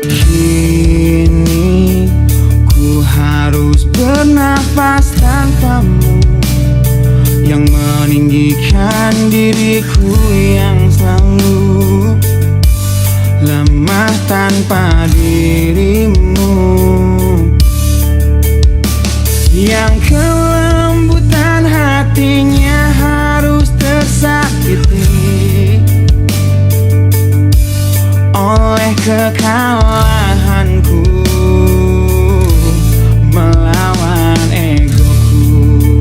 Kini ku harus bernafas tanpamu, yang meninggikan diriku yang selalu lemah tanpa dirimu, yang kelembutan hatinya harus tersakiti oleh kekalahanku melawan egoku.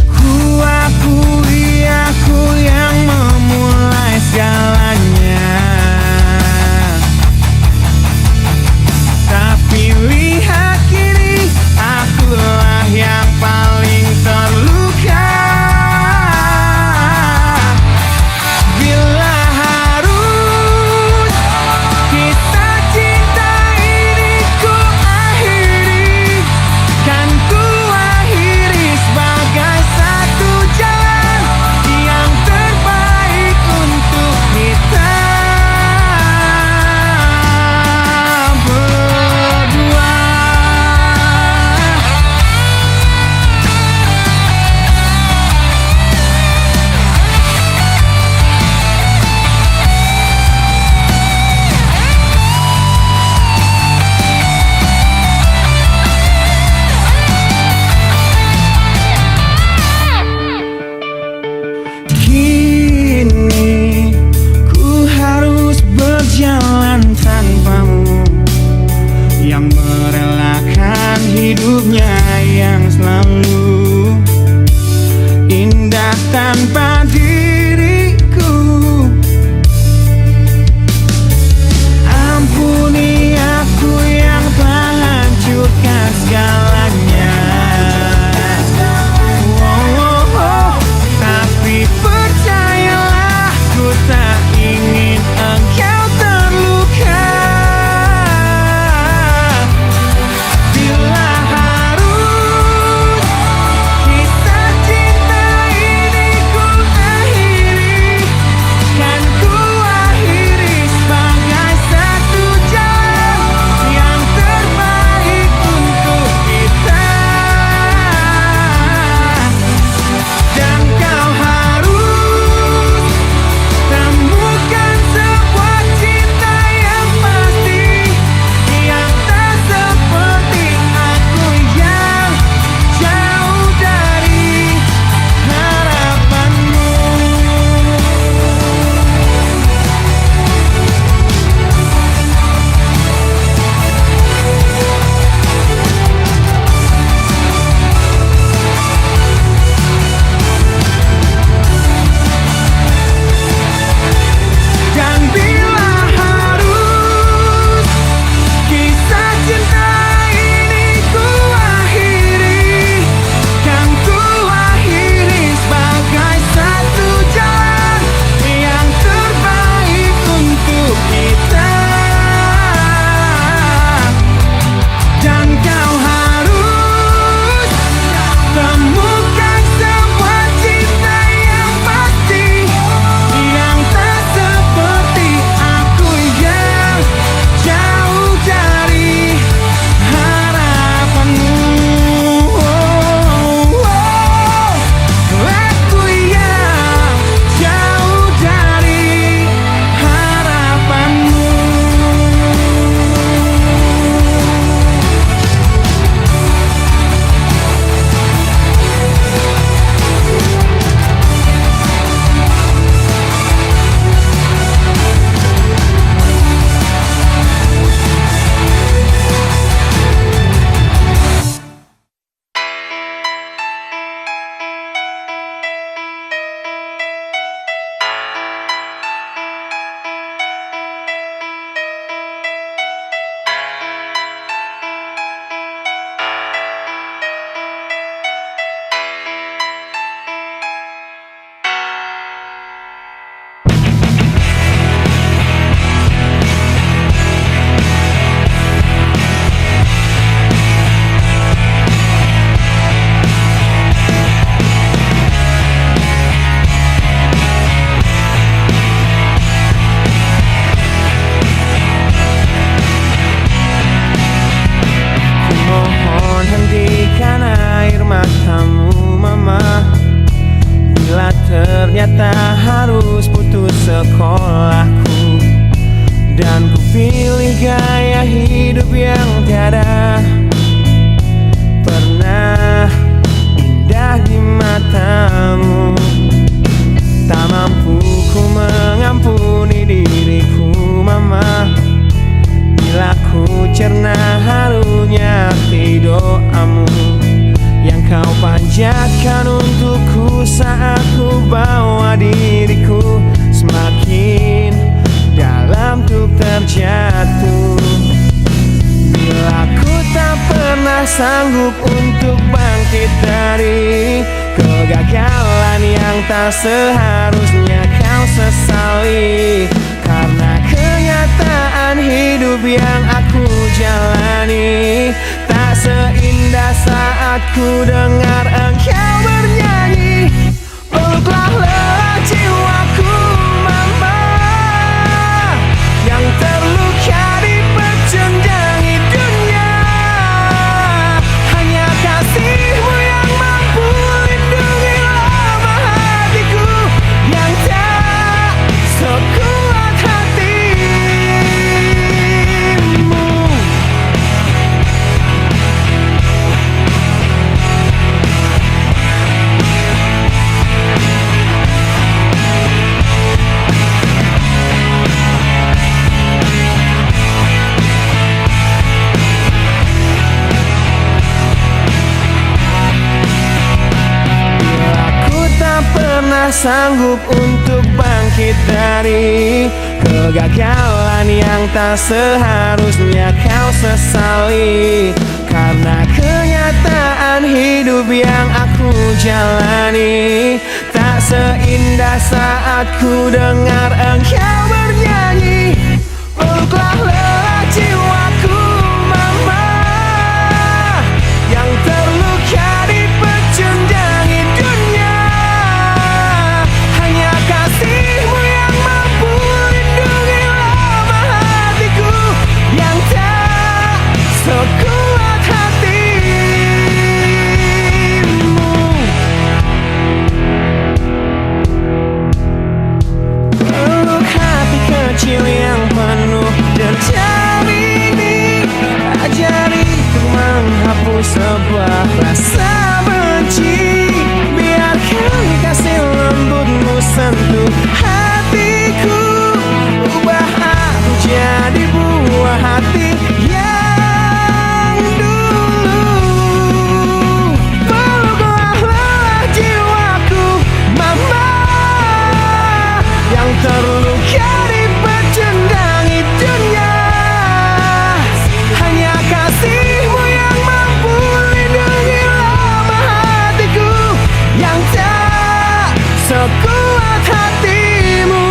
Ku akui aku yang memulai segalanya, tapi lihat kini akulah yang paling terluka. Bila harus kita cinta ini ku akhiri, kan ku akhiri sebagai satu jalan yang terbaik untuk kita berdua. Kini ku harus berjalan tanpamu, yang merelakan hidupnya yang selalu indah tanpa diriku. Ampuni aku yang telah hancurkan segalanya. Tapi percayalah, ku tak ingin engkau terluka. Bila harus kisah cinta ini ku akhiri, tak seharusnya kau sesali, karena kenyataan hidup yang aku jalani tak seindah saat ku dengar engkau bernyanyi. Peluklah lelah jiwaku mama, yang terluka dipecundangi dunia. Hanya kasihmu yang mampu lindungi lemah hatiku yang tak sekuat hatimu. Sanggup untuk bangkit dari kegagalan yang tak seharusnya kau sesali, karena kenyataan hidup yang aku jalani tak seindah saat ku dengar engkau bernyanyi. Peluklah lelah jiwaku mama, yang terluka dipecundangi dunia. Kasihmu yang mampu lindungi lemah hatiku yang tak sekuat hatimu. Peluk hati kecil yang penuh dendam ini, ajari untuk menghapus sebuah rasa benci. Biarkan kasih lembutmu sentuh hatiku, ubah aku jadi buah hati yang dulu. Peluklah lelah jiwaku mama, yang terluka dipecundangi dunia. Hanya kasihmu yang mampu lindungi lemah hatiku yang tak sekuat hatimu.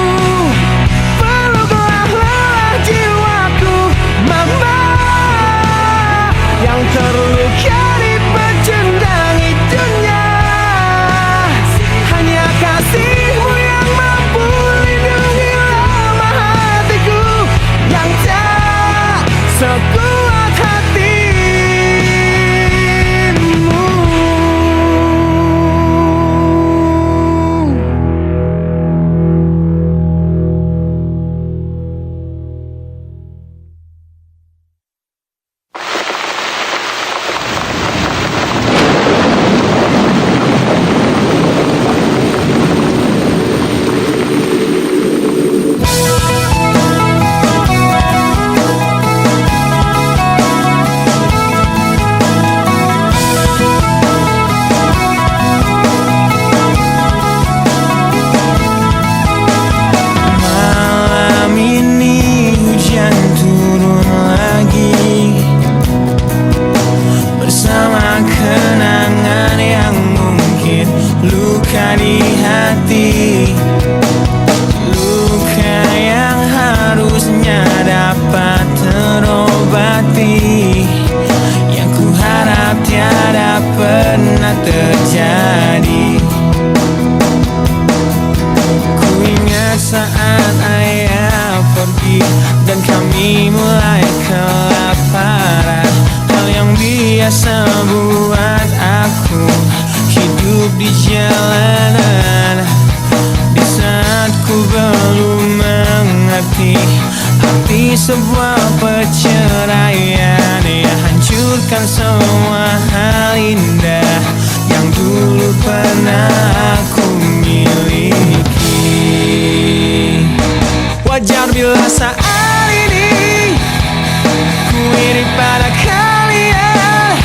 Peluklah lelah jiwaku mama, yang terluka dipecundangi dunia. Hanya kasihmu yang mampu lindungi lemah hatiku yang tak sekuat hatimu. Sebuah perceraian yang hancurkan semua hal indah yang dulu pernah aku miliki. Wajar bila saat ini ku iri pada kalian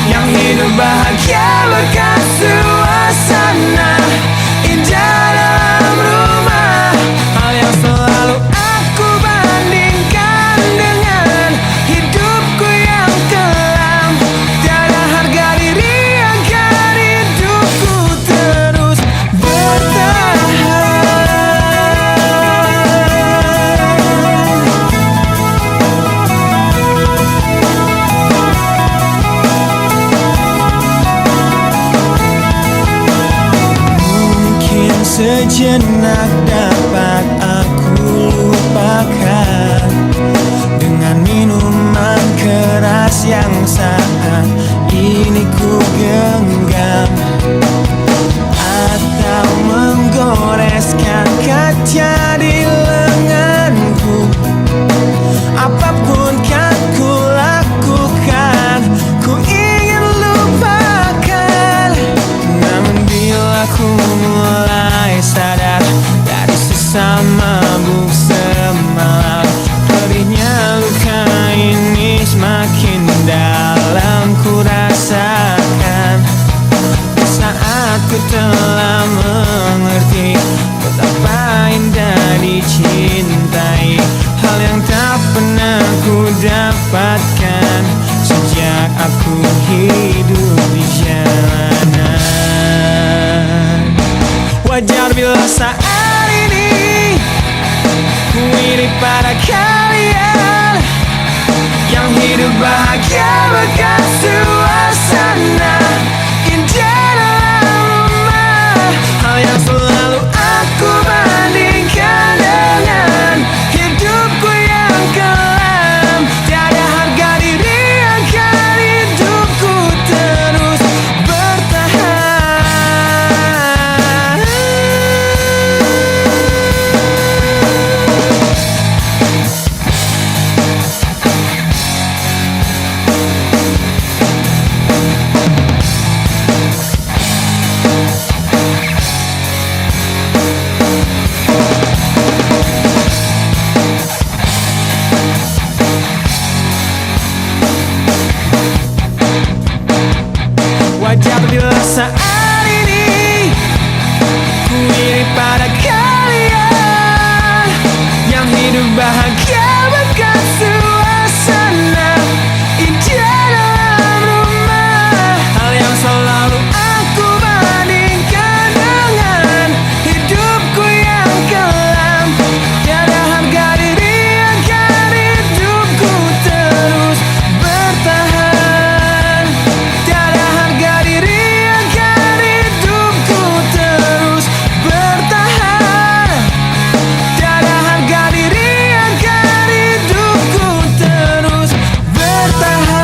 yang hidup bahagia berkat suasana indah dalam rumah. Hal yang selalu aku bandingkan dengan hidupku yang kelam. Tiada harga diri akan hidupku terus sejenak dapat aku lupakan dengan minuman keras yang saat ini ku genggam, atau menggoreskan kaca di lenganku. Apapun kan ku lakukan, ku ingin lupakan. Namun bila ku mulai sadar dari sisa mabuk semalam, perihnya luka ini semakin dalam ku rasakan. Saat ku telah mengerti betapa indah dicintai, hal yang tak pernah ku dapatkan sejak aku hidup di jalanan. Wajar bila saat ini ku iri pada kalian yang hidup bahagia bekas suasana indah dalam rumah. Hal yang selalu aku bandingkan dengan hidupku yang kelam. Tiada harga diri akan hidupku terus bertahan. Wajar bila saat ini ku iri pada kalian yang hidup bahagia bekas suasana indah dalam rumah. Hal yang selalu aku bandingkan dengan hidupku yang kelam. Tiada harga diri akan hidupku terus bertahan. Tiada harga diri akan hidupku terus bertahan. Tiada harga diri akan hidupku terus bertahan.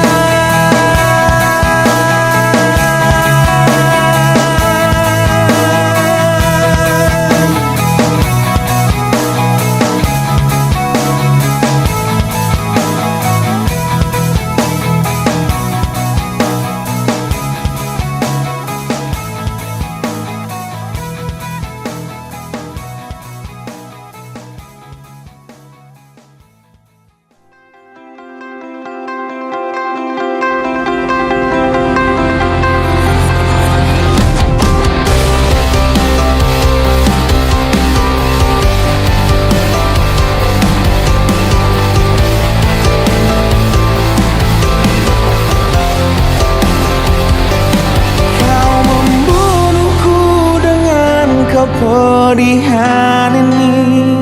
Kepedihan ini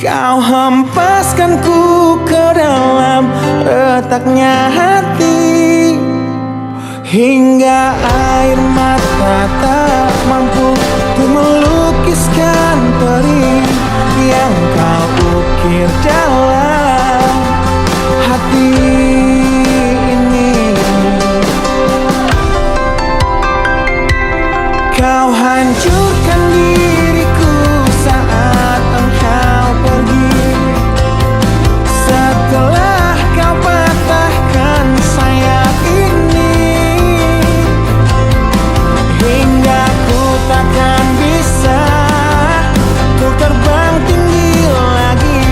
kau hempaskanku ke dalam retaknya hati, hingga air mata tak mampu untuk melukiskan perih yang kau ukir dalam hati ini. Kau hancurkan diriku saat engkau pergi, setelah kau patahkan sayap ini, hingga ku takkan bisa untuk terbang tinggi lagi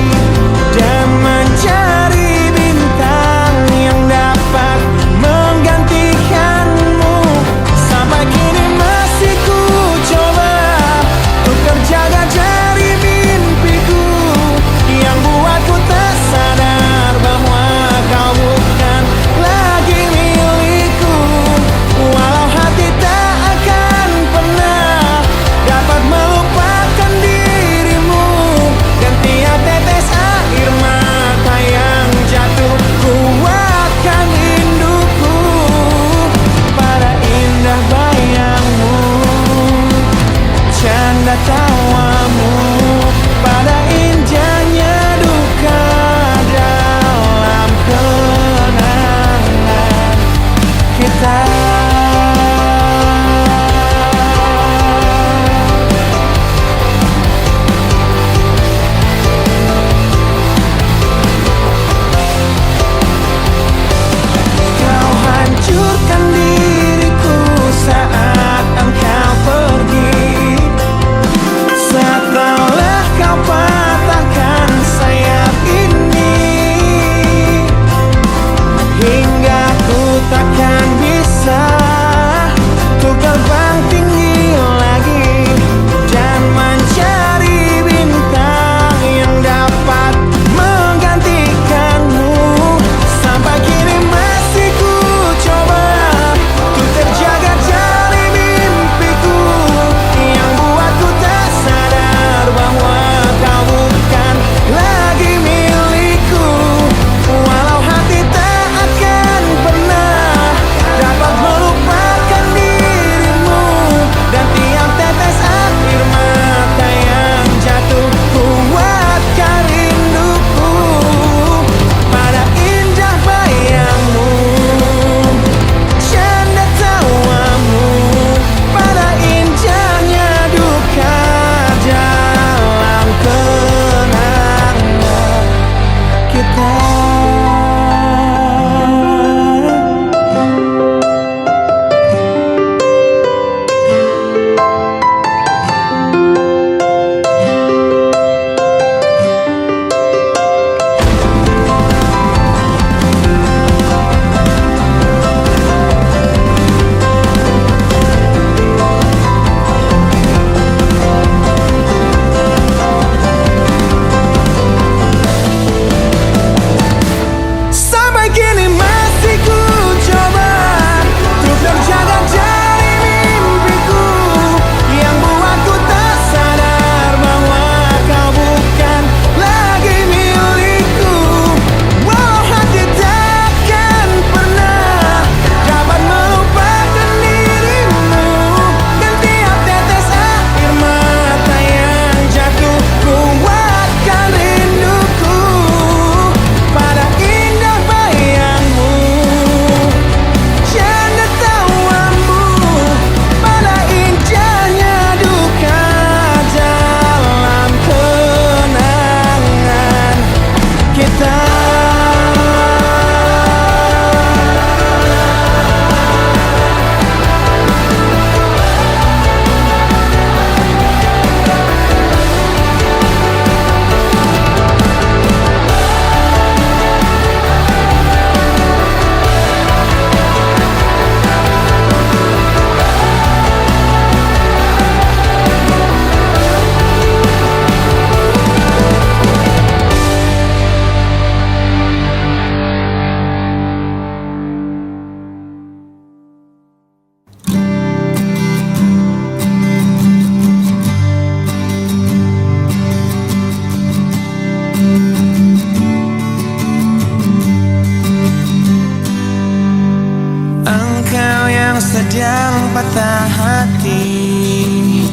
sedang patah hati,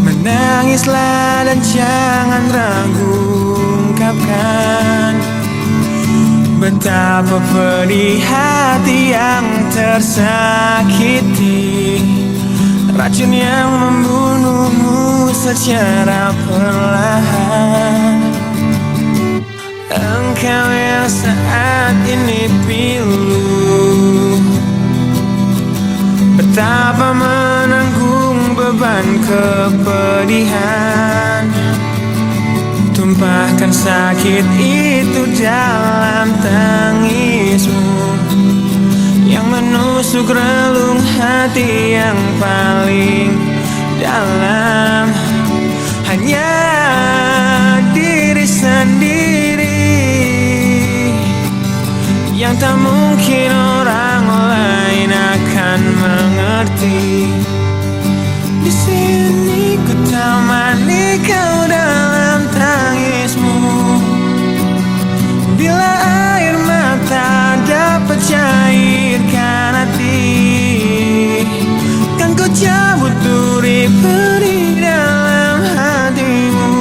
menangislah dan jangan ragu ungkapkan betapa pedih hati yang tersakiti, racun yang membunuhmu secara perlahan. Engkau yang saat ini pilu, betapa menanggung beban kepedihan, tumpahkan sakit itu dalam tangismu yang menusuk relung hati yang paling dalam. Hanya diri sendiri yang tak mungkin orang lain akan mengerti. Di sini ku temani kau dalam tangismu, bila air mata dapat cairkan hati, kan ku cabut duri pedih dalam hatimu,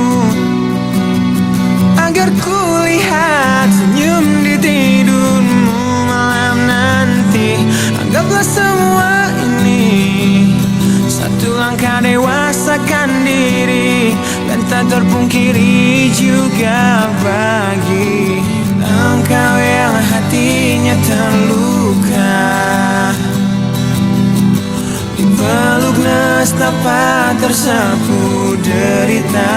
agar ku lihat senyum di tidurmu malam nanti. Anggaplah semua ini satu langkah dewasakan diri, dan tak terpungkiri juga bagi engkau yang hatinya terluka, dipeluk nestapa tersapu derita,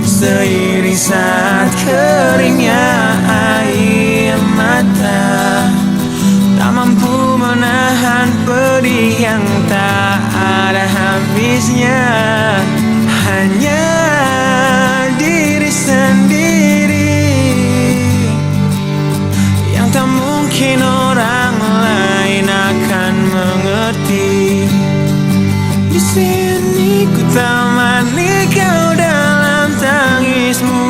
seiring saat keringnya air mata, tak mampu menahan pedih yang tak ada habisnya. Hanya diri sendiri yang tak mungkin orang lain akan mengerti. Di sini ku temani kau dalam tangismu,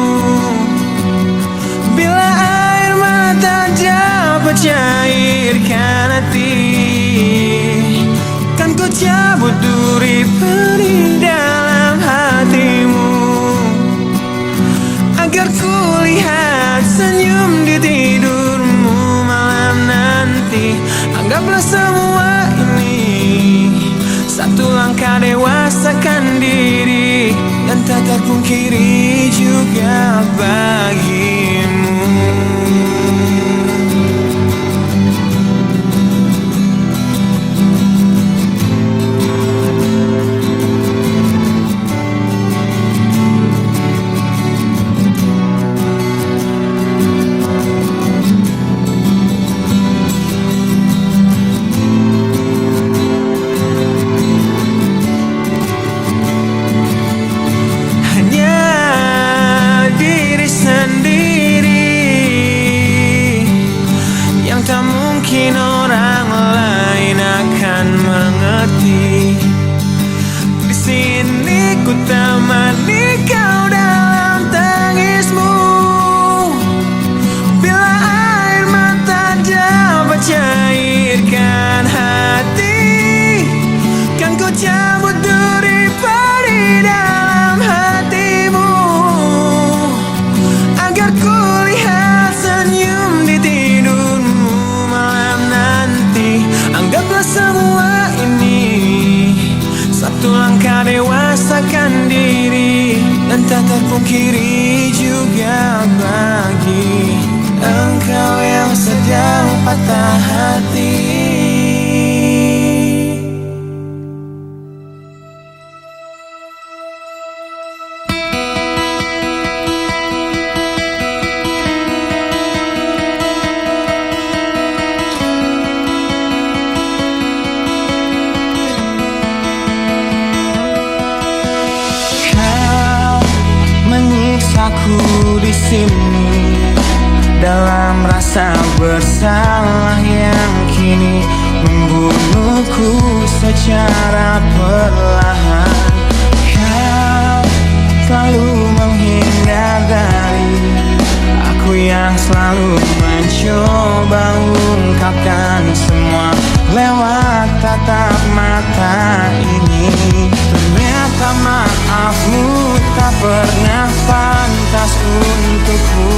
bila air mata dapat cairkan hati, kan ku cabut duri pedih dalam hatimu, agar ku lihat senyum di tidurmu malam nanti. Anggaplah semua ini satu langkah dewasakan diri, dan tak terpungkiri juga bagimu. Mungkin orang lain akan mengerti. Di sini ku temani kau dalam tangismu, bila air mata dapat cairkan hati, kan ku cabut duri pedih dalam hatimu, agar ku lihat senyum di tidurmu malam nanti. Anggaplah semua ini satu langkah dewasakan diri, dan tak terpungkiri juga bagi engkau yang sedang patah hati. Aku di sini dalam rasa bersalah yang kini membunuhku secara perlahan. Kau selalu menghindar dari aku yang selalu mencoba ungkapkan pernah pantas untukku.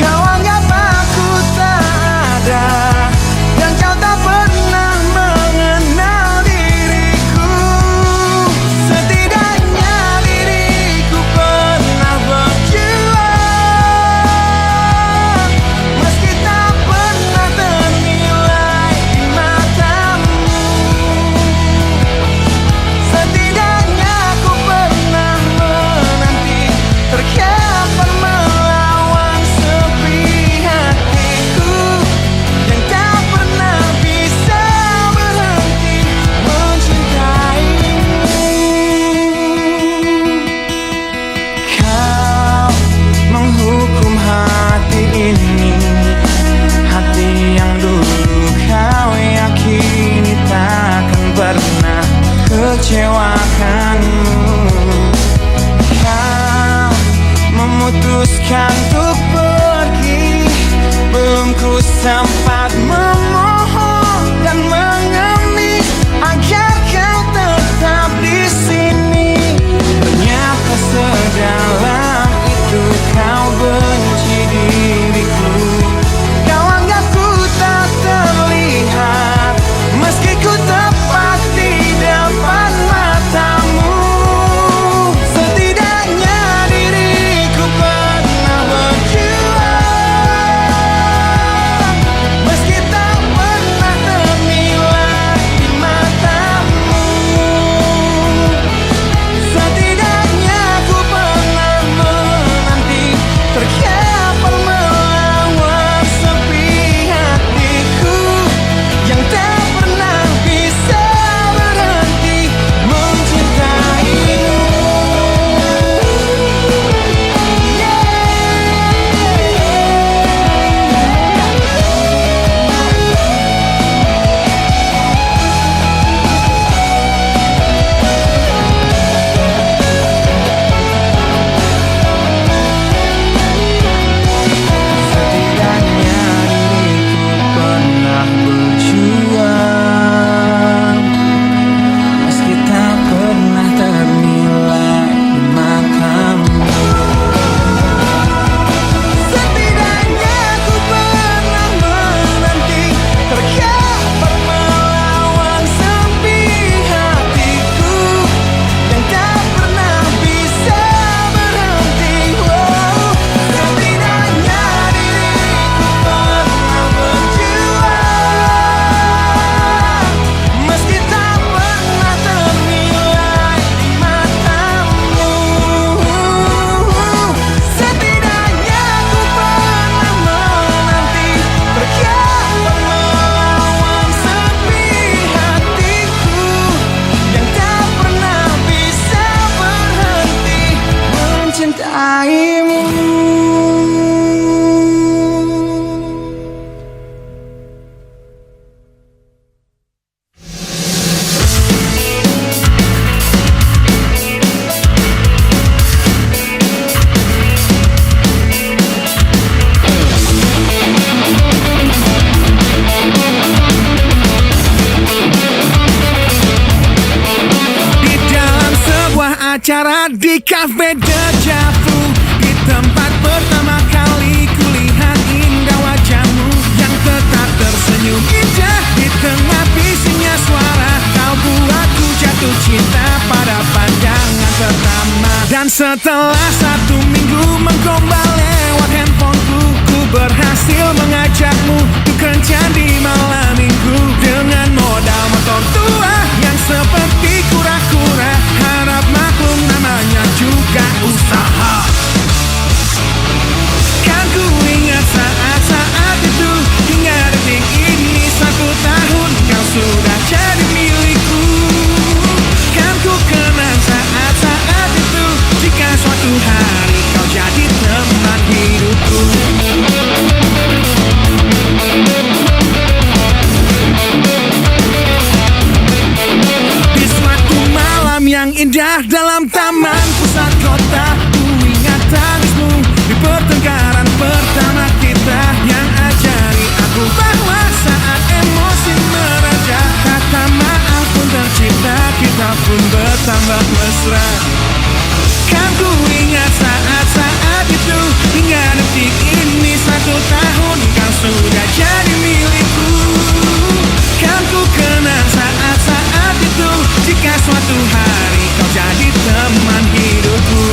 Kau anggap aku tak ada, dan kau tak pernah mengenal diriku. Setidaknya diriku pernah berjuang, meski tak pernah ternilai di matamu. Setidaknya aku pernah menanti, terkapan melawan sepi hatiku yang tak pernah bisa berhenti mencintaimu. Kau menghukum hati ini, hati yang dulu kau yakini takkan pernah kecewakanmu. Kau memutuskan untuk pergi, belum ku sempat memohon dan mengemis agar kau tetap di sini. Ternyata sedalam itu kau benci diriku. Kau anggap ku tak terlihat, meski ku tepat di depan matamu. Setidaknya diriku pernah berjuang, meski tak pernah ternilai di matamu. Setidaknya ku pernah menanti, terkapan melawan sepi hatiku yang tak pernah bisa berhenti mencintaimu. Setidaknya diriku pernah berjuang, meski tak pernah ternilai di matamu. Setidaknya ku pernah menanti, terkapan melawan sepi hatiku yang tak pernah bisa berhenti. Setidaknya diriku pernah berjuang, meski tak pernah ternilai di matamu. Setidaknya ku pernah menanti, terkapan melawan sepi hatiku yang tak pernah bisa berhenti mencintaimu. Di dalam sebuah acara di Cafe Deja Vu, di tempat pertama kali kulihat indah wajahmu yang tetap tersenyum indah di tengah bisingnya suara. Kau buatku jatuh cinta pada pandangan pertama. Dan setelah 1 minggu menggombal lewat handphoneku, ku berhasil mengajakmu untuk kencan di malam minggu dengan modal motor tua yang seperti kura-kura. Harap maklum, namanya juga usaha. Kan ku ingat saat-saat itu, hingga detik ini 1 tahun kau sudah jadi milikku. Kan ku kenang saat-saat itu, jika suatu hari kau jadi teman hidupku. Di suatu malam yang indah dalam taman pusat kota, ku ingat tangismu di pertengkaran pertama kita yang ajari aku bahwa saat emosi meraja, kata maaf pun tercipta, kita pun bertambah mesra. Kan ku ingat tahun kau sudah jadi milikku. Kan ku kenang saat-saat itu, jika suatu hari kau jadi teman hidupku.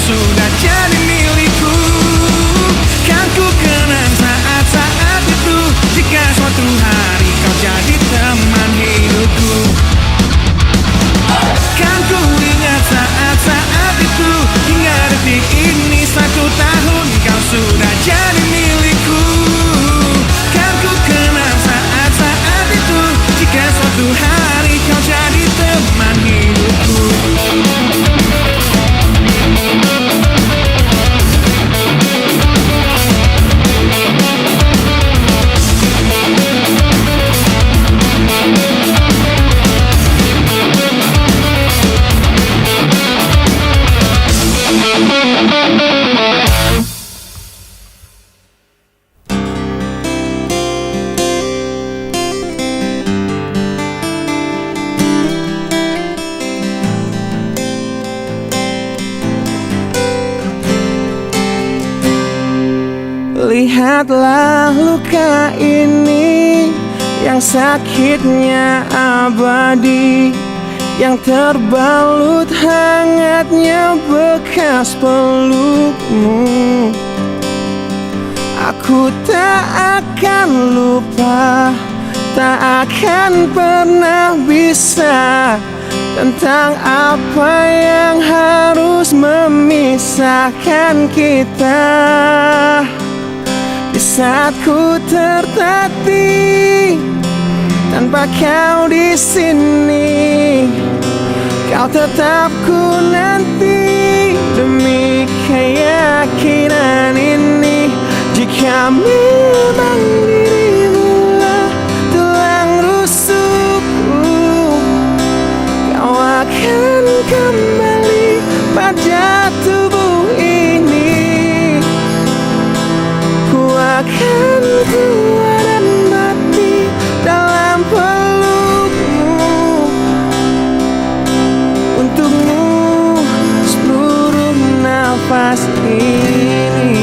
Sudah jadi milikku. Kan ku kenang saat-saat itu, jika suatu hari kau jadi teman hidupku. Kan ku ingat saat-saat itu, hingga detik ini 1 tahun kau sudah jadi milikku. Kan ku kenang saat-saat itu, jika suatu hari kau jadi teman hidupku. Lihatlah luka ini, yang sakitnya abadi, yang terbalut hangatnya bekas pelukmu. Aku tak akan lupa, tak akan pernah bisa, tentang apa yang harus memisahkan kita. Di saat ku tertatih tanpa kau di sini, kau tetap ku nanti demi keyakinan ini. Jika memang dirimu lah tulang rusukku, kau akan kembali pada tubuh ini. Akan kuat dan mati dalam pelukmu, untukmu seluruh nafas ini.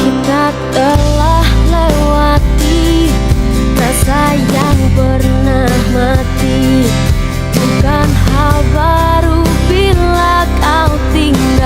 Kita telah lewati rasa yang pernah mati, bukan hal baru bila kau tinggal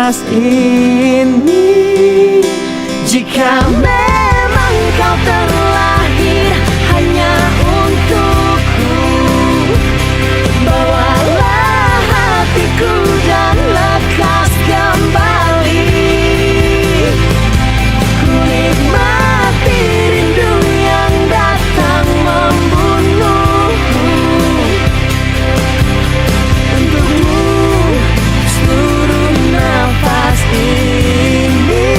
nafas ini. Jika memang kau terlahir hanya untukku, bawalah hatiku dan lekas kembali. Ku nikmati rindu yang datang membunuhku. Untukmu seluruh nafas ini.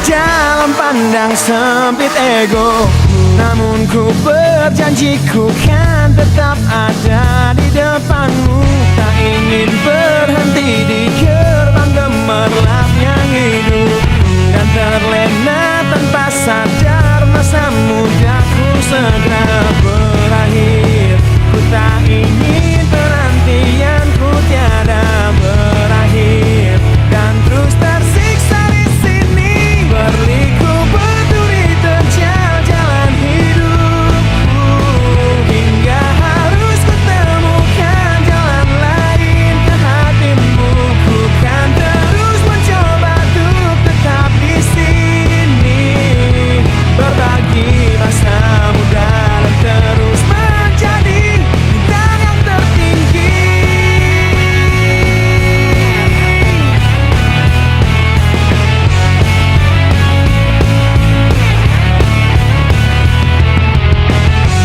dalam pandang sempit ego. Namun ku berjanji ku kan tetap ada di depanmu. Tak ingin berhenti di gerbang gemerlapnya hidup, dan terlena tanpa sadar masa mudaku segera berakhir. Ku tak ingin penantianku tiada berakhir, dan terus tersiksa di sini berliku berduri terjal jalan hidupku, hingga harus kutemukan jalan lain ke hatimu. Ku kan terus mencoba untuk tetap di sini, berbagi masa muda dan terus menjadi bintang yang tertinggi.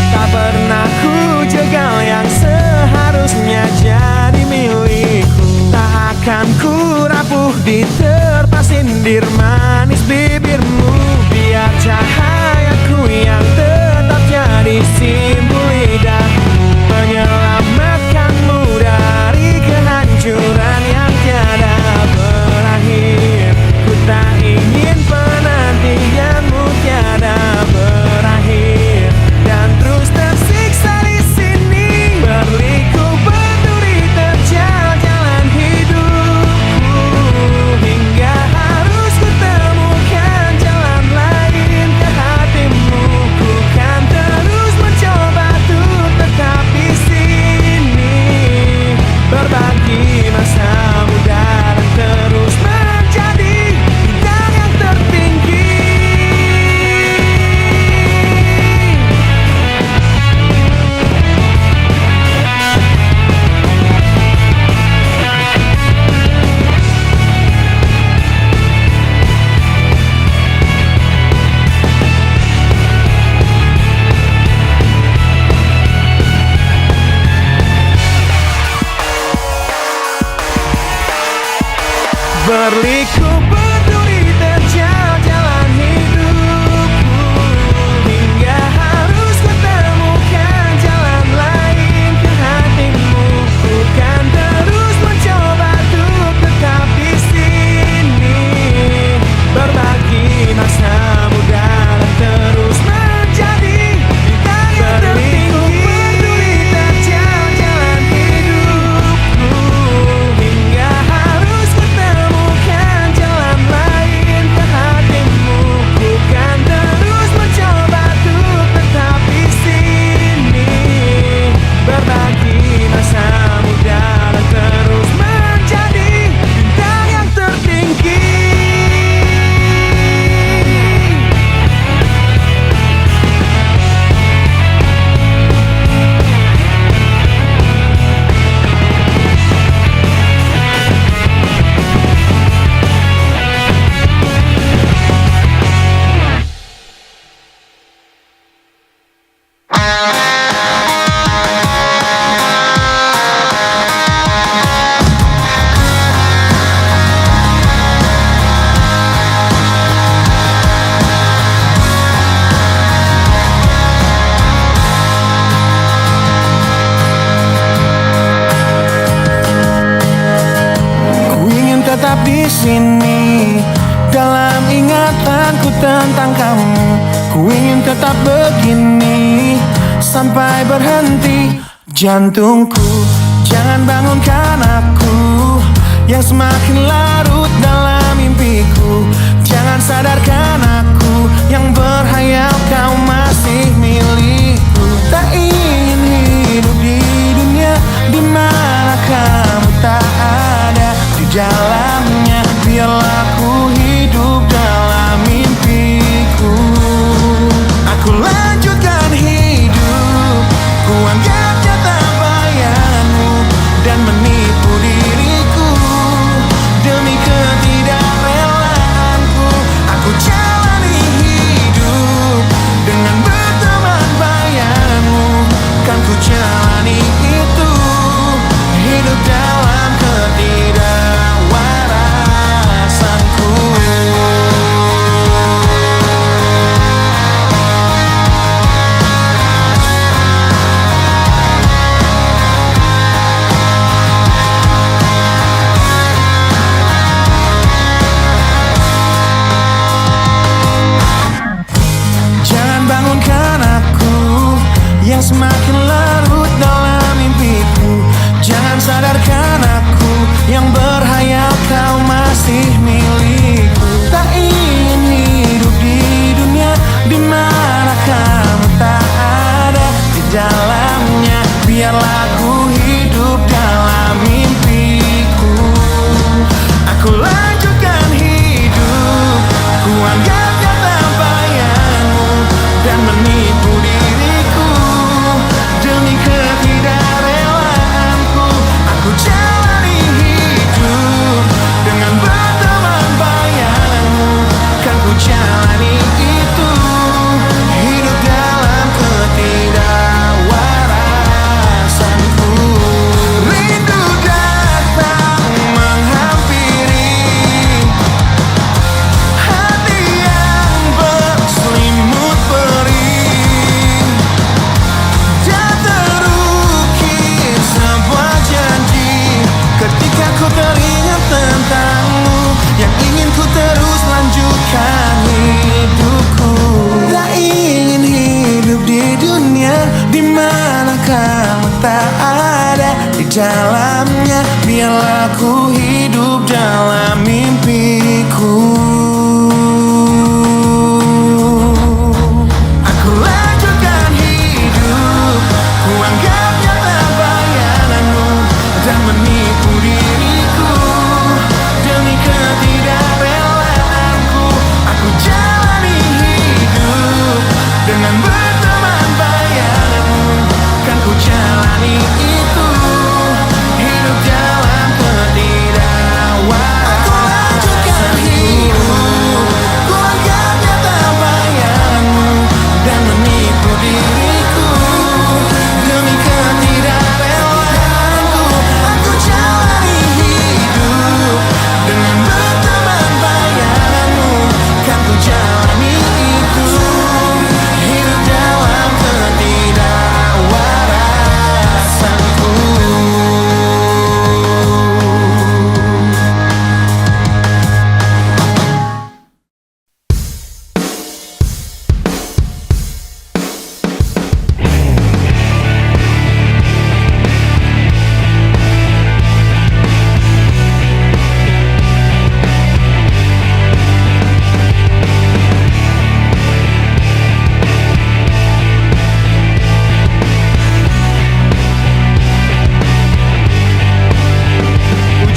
Tak pernah ku jegal yang seharusnya jadi milikku. Tak akan ku rapuh di terpa sindir manis bibirmu. Biar cahayaku yang tetap jadi simbol lidahmu, menyelamatkanmu dari kehancuran yang tiada berakhir. Ku tak ingin penantianmu tiada berakhir, dan terus tersiksa di sini berliku berduri terjal jalan hidupku, hingga harus kutemukan jalan lain ke hatimu. Ku kan terus mencoba untuk tetap di sini, berbagi masa muda dan terus menjadi bintang yang tertinggi. Berliku berduri terjal jalan hidupku, hingga harus kutemukan jalan lain ke hatimu. Ku kan terus mencoba untuk tetap di sini, berbagi masa muda dan terus menjadi bintang yang tertinggi. Berduri terjal jalan hidupku, hingga harus kutemukan jalan lain ke hatimu. Ku kan terus mencoba untuk tetap di sini, berbagi masa muda dan terus menjadi bintang yang tertinggi. Ku ingin tetap di sini dalam ingatanku tentang kamu. Ku ingin tetap begini sampai berhenti jantungku. Jangan bangunkan aku yang semakin larut dalam mimpiku. Jangan sadarkan aku yang berhayal kau masih milikku. Tak ingin hidup di dunia di mana kamu tak ada di dalamnya. Biarlah ku hidup dalam mimpiku. Aku lanjutkan hidup, ku anggap nyata bayanmu dan menipu semakin larut dalam mimpiku. Jangan sadarkan aku yang berhayal kau masih milikku. Tak ingin hidup di dunia di mana kamu tak ada di dalamnya. Biarlah aku hidup dalam mimpiku. Aku lanjutkan hidup, ku anggapnya tanpa bayangmu dan menipu diriku demi ketidakrewaanku. Aku jalani hidup dengan berteman bayangmu, kan ku jalani itu. Hidup dalam ketidakwarasanku. Rindu datang menghampiri hati yang berselimut perih, dan terukir sebuah janji ketika ku teringat tentangmu, yang ingin ku terus lanjutkan hidupku. Tak ingin hidup di dunia di mana kamu tak ada di dalamnya. Biarlah ku hidup dalam mimpiku. Aku lanjutkan hidup, ku anggapnya tak bayanganmu dan menipu diriku demi ketidakrewaanku. Aku jalani hidup dengan berteman bayanganmu, kan ku jalani itu. Hidup dalam ketidakwarasanku. Aku lanjutkan hidup, ku anggapnya tak bayanganmu dan menipu diriku demi ketidakrewaanku. Aku jalani hidup dengan berteman bayanganmu, kan ku jalani itu. Hidup dalam ketidakwarasanku.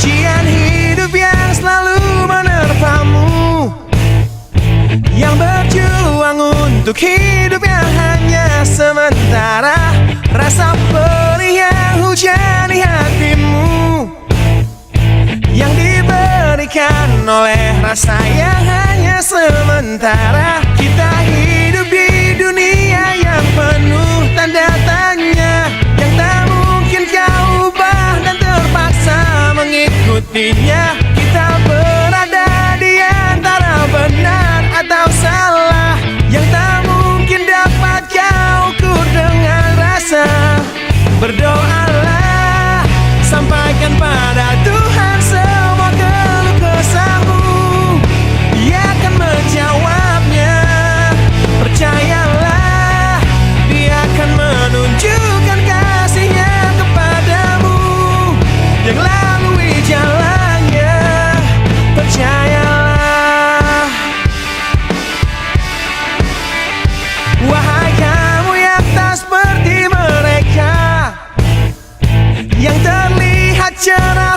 Ujian hidup yang selalu menerpamu, yang berjuang untuk hidup yang hanya sementara. Rasa perih yang hujani hatimu, yang diberikan oleh rasa yang hanya sementara. Kita hidup di dunia yang penuh tanda tanya, yang tak mungkin kau ubah dan terpaksa mengikutinya. Kita berada di antara benar atau salah, yang tak mungkin dapat kau ukur dengan rasa. Berdoalah, sampaikan pada Tuhan semua keluh kesahmu, Dia akan menjawabnya. Percayalah, Dia akan menunjukkan kasih-Nya kepadamu, yang lalui jalannya. Percayalah. Wahai kamu yang tak seperti mereka, yang terlihat cerah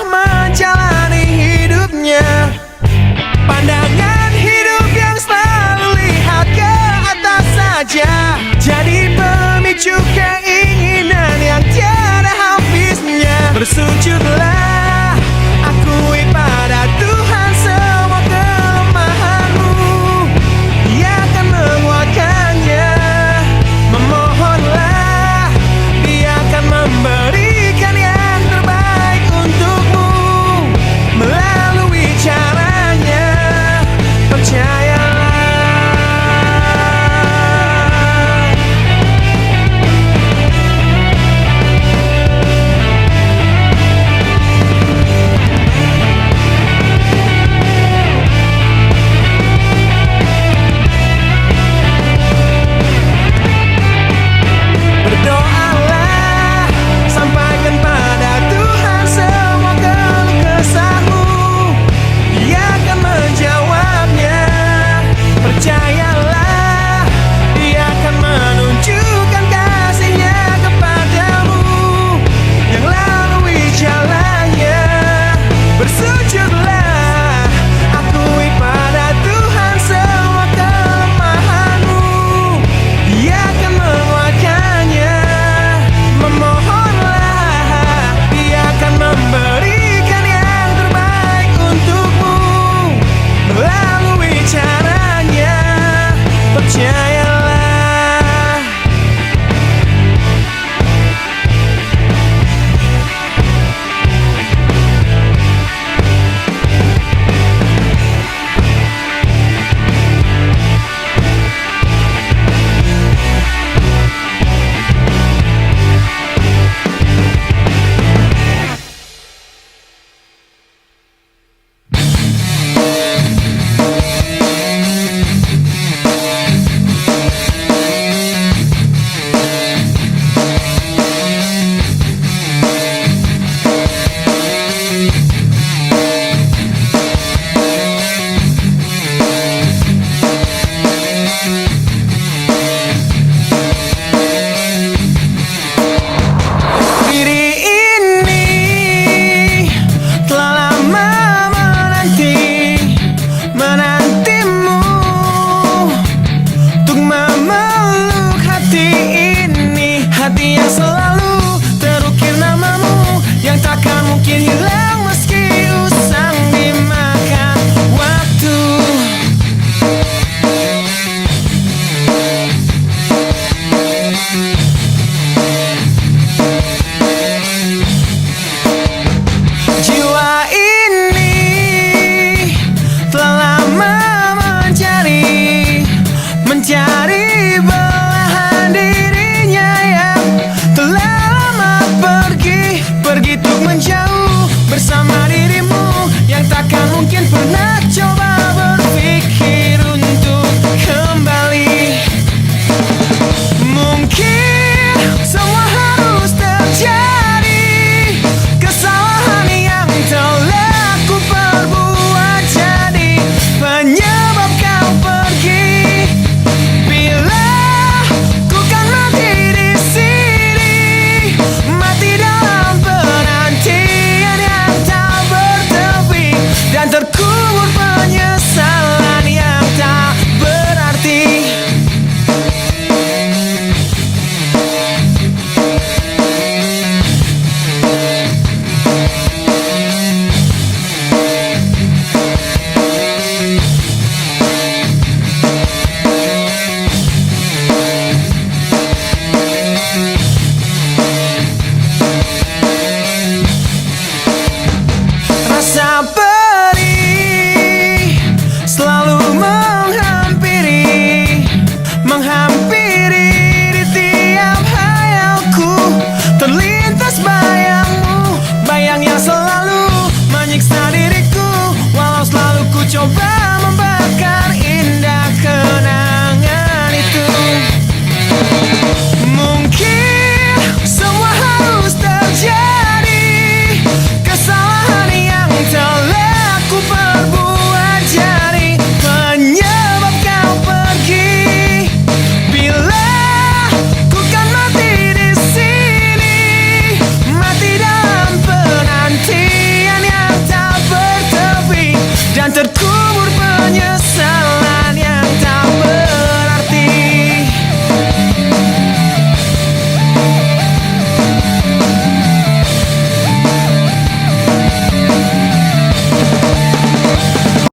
menyiksa diriku, walau selalu ku coba membantu.